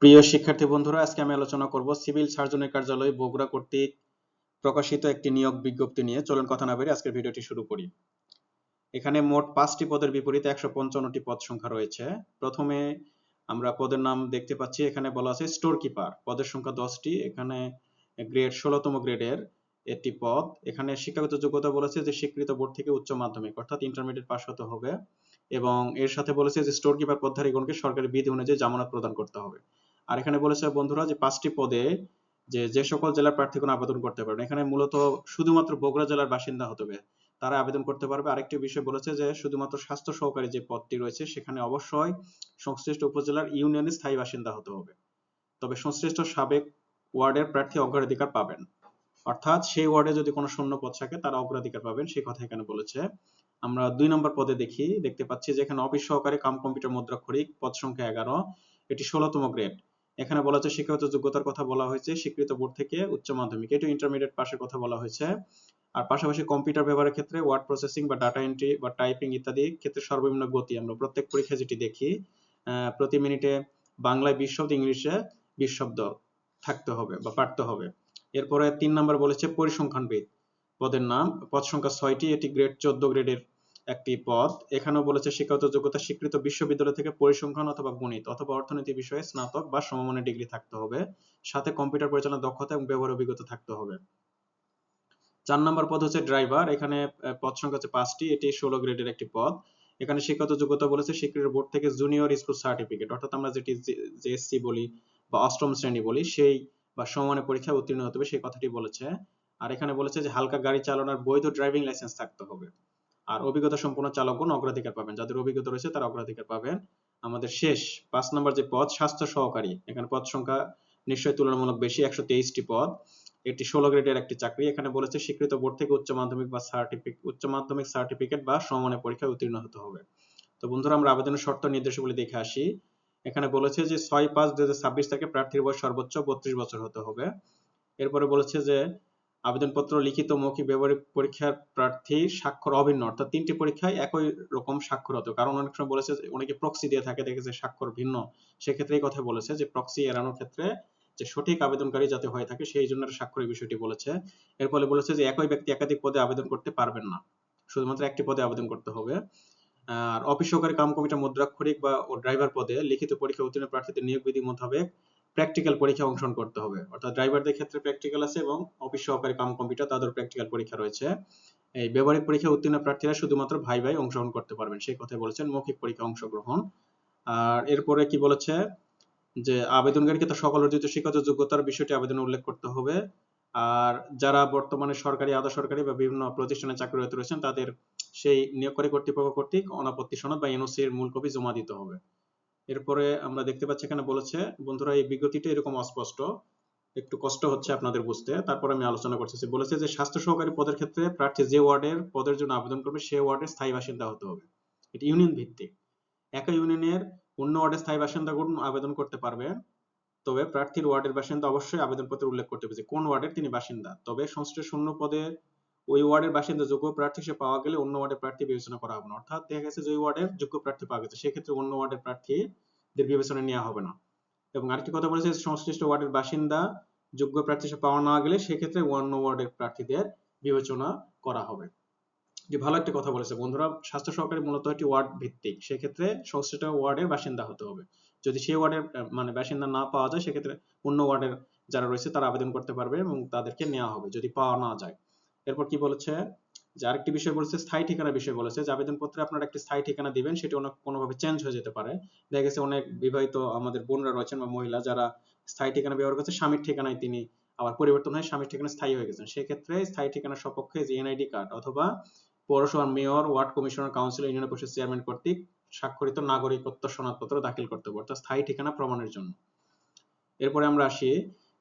প্রিয় শিক্ষার্থী বন্ধুরা, আজকে আমি আলোচনা করব সিভিল সার্জনের কার্যালয় বগুড়া কর্তৃক প্রকাশিত একটি নিয়োগ বিজ্ঞপ্তি নিয়ে। চলুন কথা না বেরিয়ে আজকের ভিডিওটি শুরু করি। এখানে মোট 5টি পদের বিপরীতে 155টি পদ সংখ্যা রয়েছে। প্রথমে আমরা পদের নাম দেখতে পাচ্ছি, এখানে বলা আছে স্টোর কিপার, পদের সংখ্যা 10টি। এখানে গ্রেড 16তম গ্রেডের একটি পদ। এখানে শিক্ষাগত যোগ্যতা বলেছে যে স্বীকৃত বোর্ড থেকে উচ্চ মাধ্যমিক অর্থাৎ ইন্টারমিডিয়েট পাস হতে হবে, এবং এর সাথে বলেছে যে স্টোর কিপার পদধারীগণকে সরকারি বিধি অনুযায়ী জামানত প্রদান করতে হবে। আর এখানে বলেছে বন্ধুরা যে 5টি পদে যে সকল জেলার প্রার্থীগণ আবেদন করতে পারবেন। এখানে মূলত শুধুমাত্র বগুড়া জেলার বাসিন্দা হতে হবে, তারা আবেদন করতে পারবে। আরেকটি বিষয় বলেছে যে শুধুমাত্র স্বাস্থ্য সহকারী যে পদটি রয়েছে সেখানে অবশ্যই সংশ্লিষ্ট উপজেলার ইউনিয়নের স্থায়ী বাসিন্দা হতে হবে, তবে সংশ্লিষ্ট সাবেক ওয়ার্ডের প্রার্থী অগ্রাধিকার পাবেন, অর্থাৎ সেই ওয়ার্ডে যদি কোনো শূন্য পদ থাকে তারা অগ্রাধিকার পাবেন, সেই কথা এখানে বলেছে। আমরা 2 নম্বর পদে দেখতে পাচ্ছি যে এখানে অফিস সহকারী কাম কম্পিউটার মুদ্রাক্ষরিক, পদ সংখ্যা 11, এটি 16তম গ্রেড। এখানে বলা হচ্ছে শিক্ষাগত যোগ্যতার কথা বলা হয়েছে স্বীকৃত বোর্ড থেকে উচ্চ মাধ্যমিক, এটি ইন্টারমিডিয়েট পাশের কথা বলা হয়েছে। আর পাশাপাশি কম্পিউটার ব্যবহারের ক্ষেত্রে ওয়ার্ড প্রসেসিং বা ডাটা এন্ট্রি বা টাইপিং ইত্যাদি ক্ষেত্রে সর্বনিম্ন গতি আমরা প্রত্যেক পরীক্ষায় যেটি দেখি, প্রতি মিনিটে বাংলায় 20 শব্দ, ইংলিশে 20 শব্দ থাকতে হবে বা পারতে হবে। এরপরে 3 নম্বর বলেছে পরিসংখ্যানবিদ, পদের নাম, পদ সংখ্যা 6টি, এটি গ্রেড 14 গ্রেডের একটি পদ। এখানেও বলেছে শিক্ষাগত যোগ্যতা স্বীকৃত বিশ্ববিদ্যালয় থেকে পরিসংখ্যান অথবা গণিত অথবা অর্থনীতি বিষয়ে স্নাতক বা সমমানের ডিগ্রি থাকতে হবে, সাথে কম্পিউটার পরিচালনার দক্ষতা এবং ব্যবহার অভিজ্ঞতা থাকতে হবে। 4 নম্বর পদ হচ্ছে ড্রাইভার, এখানে পদ সংখ্যা হচ্ছে 5টি, এটি 16 গ্রেডের একটি পদ। এখানে শিক্ষাগত যোগ্যতা বলেছে স্বীকৃত বোর্ড থেকে জুনিয়র স্কুল সার্টিফিকেট, অর্থাৎ আমরা যেটি জেএসসি বলি বা অষ্টম শ্রেণী বলি, সেই বা সমমানের পরীক্ষায় উত্তীর্ণ হতে হবে, সেই কথাটি বলেছে। আর এখানে বলেছে যে হালকা গাড়ি চালানোর বৈধ ড্রাইভিং লাইসেন্স থাকতে হবে। আর অভিজ্ঞতা সম্পন্ন চালকগণ অগ্রাধিকার পাবেন, যাদের অভিজ্ঞতা রয়েছে তারা অগ্রাধিকার পাবেন। আমাদের শেষ 5 নম্বর যে পদ স্বাস্থ্য সহকারী, এখানে পদ সংখ্যা নিশ্চয়ই তুলনামূলক বেশি, 123টি পদ, এটি 16 গ্রেডের একটি চাকরি। এখানে বলেছে স্বীকৃত বোর্ড থেকে উচ্চ মাধ্যমিক সার্টিফিকেট বা সমমানের পরীক্ষায় উত্তীর্ণ হতে হবে। তো বন্ধুরা, আমরা আবেদনের শর্ত নির্দেশাবলী দেখে আসি। এখানে বলেছে যে 6/5/2026 তারিখে প্রার্থীর বয়স সর্বোচ্চ 32 বছর হতে হবে। এরপরে বলেছে যে আবেদনপত্র, লিখিত, মৌখিক, ব্যবহারিক পরীক্ষার প্রার্থী স্বাক্ষর অভিন্ন, অর্থাৎ 3টি পরীক্ষায় একই রকম স্বাক্ষর হতে হবে। কারণ অনেক সময় বলেছে অনেকে প্রক্সি দিয়ে থাকে, দেখেছে স্বাক্ষর ভিন্ন, সেক্ষেত্রে এই কথা বলেছে যে প্রক্সি এড়ানোর ক্ষেত্রে যে সঠিক আবেদনকারী যাতে হয়ে থাকে সেই জন্য স্বাক্ষরের বিষয়টি বলেছে। এরপরে বলেছে যে একই ব্যক্তি একাধিক পদে আবেদন করতে পারবেন না, শুধুমাত্র একটি পদে আবেদন করতে হবে। আর অফিস সহকারী কাম কম্পিউটার মুদ্রাক্ষরিক বা ড্রাইভার পদে লিখিত পরীক্ষা উত্তীর্ণ প্রার্থীদের নিয়োগ বিধি মোতাবেক প্র্যাকটিক্যাল পরীক্ষায় অংশগ্রহণ করতে হবে, অর্থাৎ ড্রাইভারদের ক্ষেত্রে প্র্যাকটিক্যাল আছে এবং অফিস সহকারী কাম কম্পিউটার তাদের প্র্যাকটিক্যাল পরীক্ষা রয়েছে। এই ব্যবহারিক পরীক্ষায় উত্তীর্ণ প্রার্থীরা শুধুমাত্র ভাই অংশগ্রহণ করতে পারবেন, সেই কথাই বলেছেন, মৌখিক পরীক্ষা অংশগ্রহণ। আর এরপরে কি বলেছে যে আবেদনকারীকে তার সকল অর্জিত শিক্ষাগত যোগ্যতার বিষয়টি আবেদনে উল্লেখ করতে হবে। আর যারা বর্তমানে সরকারি, আধা সরকারি বা বিভিন্ন প্রতিষ্ঠানে চাকরিরত রয়েছেন তাদের সেই নিয়োগকারী কর্তৃপক্ষ কর্তৃক অনাপত্তি সনদ বা এনওসি এর মূল কপি জমা দিতে হবে। এরপরে আমরা দেখতে পাচ্ছি এখানে বলেছে বন্ধুরা এই বিজ্ঞপ্তিটা এরকম অস্পষ্ট, একটু কষ্ট হচ্ছে আপনাদের বুঝতে, তারপর আমি আলোচনা করতেছি। বলেছে যে স্বাস্থ্য সহকারী পদের ক্ষেত্রে প্রার্থী যে ওয়ার্ডের পদের জন্য আবেদন করবে সেই ওয়ার্ডের স্থায়ী বাসিন্দা হতে হবে, এটি ইউনিয়ন ভিত্তিক। একই ইউনিয়নের অন্য ওয়ার্ডের স্থায়ী বাসিন্দাগণ আবেদন করতে পারবে, তবে প্রার্থীর ওয়ার্ডের বাসিন্দা অবশ্যই আবেদনপত্রে উল্লেখ করতে হবে যে কোন ওয়ার্ডের তিনি বাসিন্দা। তবে সংশ্লিষ্ট শূন্য পদে ওই ওয়ার্ডের বাসিন্দা যোগ্য প্রার্থী হিসেবে পাওয়া গেলে অন্য ওয়ার্ডের প্রার্থী বিবেচনা করা হবে না, অর্থাৎ দেখা গেছে যে ওই ওয়ার্ডের যোগ্য প্রার্থী পাওয়া গেছে, সেক্ষেত্রে অন্য ওয়ার্ডের প্রার্থীদের বিবেচনায় নেওয়া হবে না। এবং আরেকটি কথা বলেছে সংশ্লিষ্ট ওয়ার্ডের বাসিন্দা যোগ্য প্রার্থী হিসেবে পাওয়া না গেলে সেক্ষেত্রে অন্য ওয়ার্ডের প্রার্থীদের বিবেচনা করা হবে। যে ভালো একটা কথা বলেছে বন্ধুরা, স্বাস্থ্য সহকারী মূলত একটি ওয়ার্ড ভিত্তিক, সেক্ষেত্রে সংশ্লিষ্ট ওয়ার্ডের বাসিন্দা হতে হবে। যদি সেই ওয়ার্ডের মানে বাসিন্দা না পাওয়া যায় সেক্ষেত্রে অন্য ওয়ার্ডের যারা রয়েছে তারা আবেদন করতে পারবে এবং তাদেরকে নেওয়া হবে যদি পাওয়া না যায়। এরপর কি বলেছে যে আরেকটি বিষয় বলেছে স্থায়ী ঠিকানার বিষয় বলেছে যে আবেদনপত্রে আপনারা একটি স্থায়ী ঠিকানা দিবেন, সেটি অনেক কোনোভাবে চেঞ্জ হয়ে যেতে পারে। দেখা গেছে অনেক বিবাহিত আমাদের বোনরা রয়েছেন বা মহিলা যারা স্থায়ী ঠিকানা ব্যবহার করছে, স্বামীর ঠিকানায় তিনি আবার পরিবর্তন হয়ে স্বামীর ঠিকানা স্থায়ী হয়ে গেছেন, সেক্ষেত্রে স্থায়ী ঠিকানার সপক্ষে যে এনআইডি কার্ড অথবা পৌরসভার mayor, ward commissioner, councillor, union পরিষদ চেয়ারম্যান কর্তৃক স্বাক্ষরিত নাগরিকত্ব সনদপত্র দাখিল করতে হবে, অর্থাৎ স্থায়ী ঠিকানা প্রমাণের জন্য। এরপরে আমরা আসি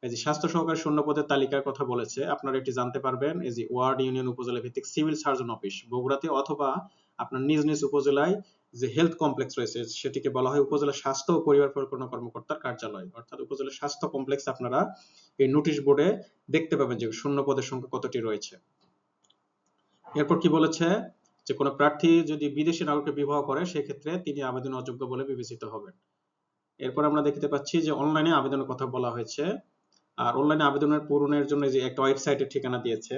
এই যে স্বাস্থ্য সহকারী শূন্য পদের তালিকার কথা বলেছে, আপনারা এটি জানতে পারবেন এই যে ওয়ার্ড, ইউনিয়ন, উপজেলা ভিত্তিক সিভিল সার্জন অফিস বগুড়াতে অথবা আপনার নিজ নিজ উপজেলায় যে হেলথ কমপ্লেক্স রয়েছে সেটিকে বলা হয় উপজেলা স্বাস্থ্য ও পরিবার পরিকল্পনা কর্মকর্তার কার্যালয়, অর্থাৎ উপজেলা স্বাস্থ্য কমপ্লেক্স আপনারা এই নোটিশ বোর্ডে দেখতে পাবেন যে শূন্য পদের সংখ্যা কতটি রয়েছে। এরপর কি বলেছে যে কোনো প্রার্থী যদি বিদেশি নাগরিককে বিবাহ করে সেক্ষেত্রে তিনি আবেদন অযোগ্য বলে বিবেচিত হবেন। এরপর আমরা দেখতে পাচ্ছি যে অনলাইনে আবেদনের কথা বলা হয়েছে। আর অনলাইনে আবেদনের পূরণের জন্য যে একটা ওয়েবসাইটের ঠিকানা দিয়েছে।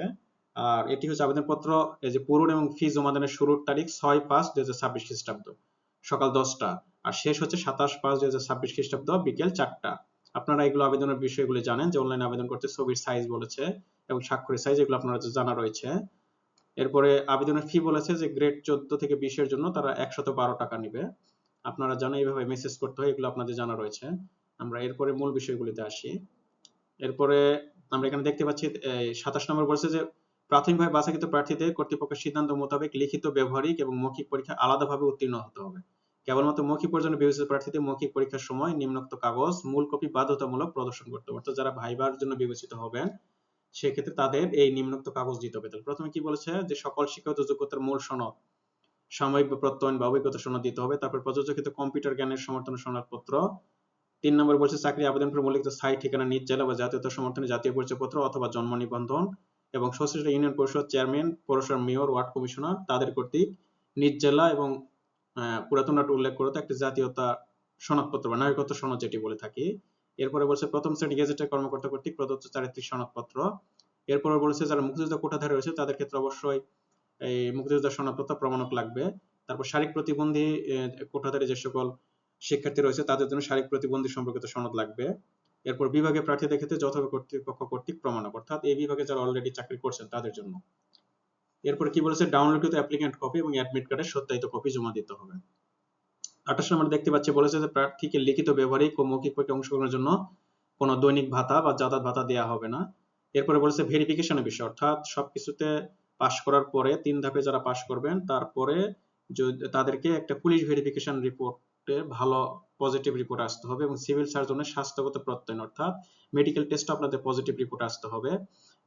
আর এটি হচ্ছে আবেদনপত্র এই যে পূরণ এবং ফি জমা দানের শুরুর তারিখ 6/5/2026 খ্রিস্টাব্দ সকাল 10টা, আর শেষ হচ্ছে 27/5/2026 খ্রিস্টাব্দ বিকেল 4টা। আপনারা এগুলো আবেদনের বিষয়গুলো জানেন যে অনলাইনে আবেদন করতে ছবির সাইজ বলেছে এবং স্বাক্ষরের সাইজ, এগুলো আপনারা জানা রয়েছে। এরপরে আবেদনের ফি বলেছে যে গ্রেড 14 থেকে 20 এর জন্য তারা 112 টাকা নিবে। আপনারা জানেন এইভাবে মেসেজ করতে হয়, এগুলো আপনাদের জানা রয়েছে। আমরা এরপরে মূল বিষয়গুলিতে আসি। এরপরে আমরা এখানে দেখতে পাচ্ছি 27 নম্বর বলছে যে প্রাথমিকভাবে বাছাইকৃত প্রার্থীদের কর্তৃপক্ষের সিদ্ধান্ত মোতাবেক লিখিত, ব্যবহারিক এবং মৌখিক পরীক্ষা আলাদাভাবে উত্তীর্ণ হতে হবে। কেবলমাত্র মৌখিক পর্যায়ে জন্য বিবেচিত প্রার্থীদের মৌখিক পরীক্ষার সময় নিম্নোক্ত কাগজ মূল কপি বাধ্যতামূলক প্রদর্শন করতে হবে। অর্থাৎ যারা ভাইবার জন্য বিবেচিত হবেন সেক্ষেত্রে তাদের এই নিম্নোক্ত কাগজ দিতে হবে। তাহলে প্রথমে কি বলেছে যে সকল শিক্ষাগত যোগ্যতার মূল সনদ, সাময়িক বা প্রত্যয়ন বা অভিজ্ঞতা সনদ দিতে হবে। তারপর প্রযোজ্য ক্ষেত্রে কম্পিউটার জ্ঞানের সমর্থন সনদপত্র। 3 নম্বর বলছে চাকরি আবেদন করে উল্লিখিত স্থায়ী ঠিকানা নিজ জেলা বা জাতীয়তা সমর্থনে জাতীয় পরিচয়পত্র অথবা জন্ম নিবন্ধন, এবং সংশ্লিষ্ট ইউনিয়ন পরিষদ চেয়ারম্যান, পৌরসভার মেয়র, ওয়ার্ড কমিশনার তাদের কর্তৃক নিজ জেলা এবং পুরাতন নাটে উল্লেখ করতে একটি জাতীয়তা সনদপত্র বা নাগরিকত্ব সনদ যেটি বলে থাকি। এরপরে বলছে প্রথম শ্রেণী গেজেটের কর্মকর্তা কর্তৃক প্রদত্ত চারিত্রিক সনদপত্র। এরপরে বলেছে যারা মুক্তিযোদ্ধা কোটাধারী রয়েছে তাদের ক্ষেত্রে অবশ্যই এই মুক্তিযোদ্ধা সনদপত্র প্রমাণক লাগবে। তারপর শারীরিক প্রতিবন্ধী কোটাধারী যে সকল শিক্ষার্থী রয়েছে তাদের জন্য শারীরিক প্রতিবন্ধী সম্পর্কিত সনদ লাগবে। এরপর বিভাগীয় প্রার্থীদের ক্ষেত্রে যথাযথ কর্তৃপক্ষ কর্তৃক প্রমাণক, অর্থাৎ এই বিভাগে যারা অলরেডি চাকরি করছেন তাদের জন্য। এরপর কি বলেছে ডাউনলোডকৃত অ্যাপ্লিকেন্ট কপি এবং অ্যাডমিট কার্ডের সত্যায়িত কপি জমা দিতে হবে। 28 নম্বরে দেখতে পাচ্ছি বলেছে যে প্রার্থীকে লিখিত, ব্যবহারিক ও মৌখিক পরীক্ষায় অংশগ্রহণের জন্য কোনো দৈনিক ভাতা বা যাতায়াত ভাতা দেওয়া হবে না। এরপরে বলেছে ভেরিফিকেশনের বিষয়, অর্থাৎ সবকিছুতে পাশ করার পরে 3 ধাপে যারা পাশ করবেন তারপরে তাদেরকে একটা পুলিশ ভেরিফিকেশন রিপোর্টে ভালো পজিটিভ রিপোর্ট আসতে হবে, এবং সিভিল সার্জনের স্বাস্থ্যগত প্রত্যয়ন অর্থাৎ মেডিকেল টেস্ট আপনাদের পজিটিভ রিপোর্ট আসতে হবে।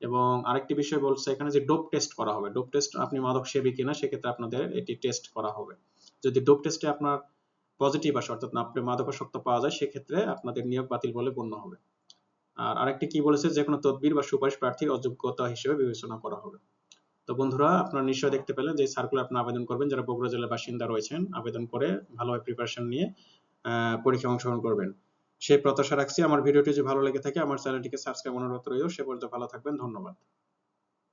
এবং আরেকটি বিষয় বলছে এখানে যে ডোপ টেস্ট করা হবে। ডোপ টেস্ট, আপনি মাদক সেবী কিনা সেক্ষেত্রে আপনাদের এটি টেস্ট করা হবে। যদি ডোপ টেস্টে আপনার পজিটিভ আসে অর্থাৎ আপনি মাদকাসক্ত পাওয়া যায় সেক্ষেত্রে আপনাদের নিয়োগ বাতিল বলে গণ্য হবে। আর আরেকটি কি বলেছে যে কোনো তদবির বা সুপারিশ প্রার্থীর অযোগ্যতা হিসেবে বিবেচনা করা হবে। তো বন্ধুরা আপনারা নিশ্চয়ই দেখতে পেলেন যে সার্কুলার আপনারা আবেদন করবেন যারা বগুড়া জেলার বাসিন্দা রয়েছেন, আবেদন করে ভালোভাবে প্রিপারেশন নিয়ে পরীক্ষায় অংশগ্রহণ করবেন সেই প্রত্যাশা রাখছি। আমার ভিডিওটি যদি ভালো লেগে থাকে আমার চ্যানেলটিকে সাবস্ক্রাইব অনুরোধ রইল। সে পর্যন্ত ভালো থাকবেন, ধন্যবাদ।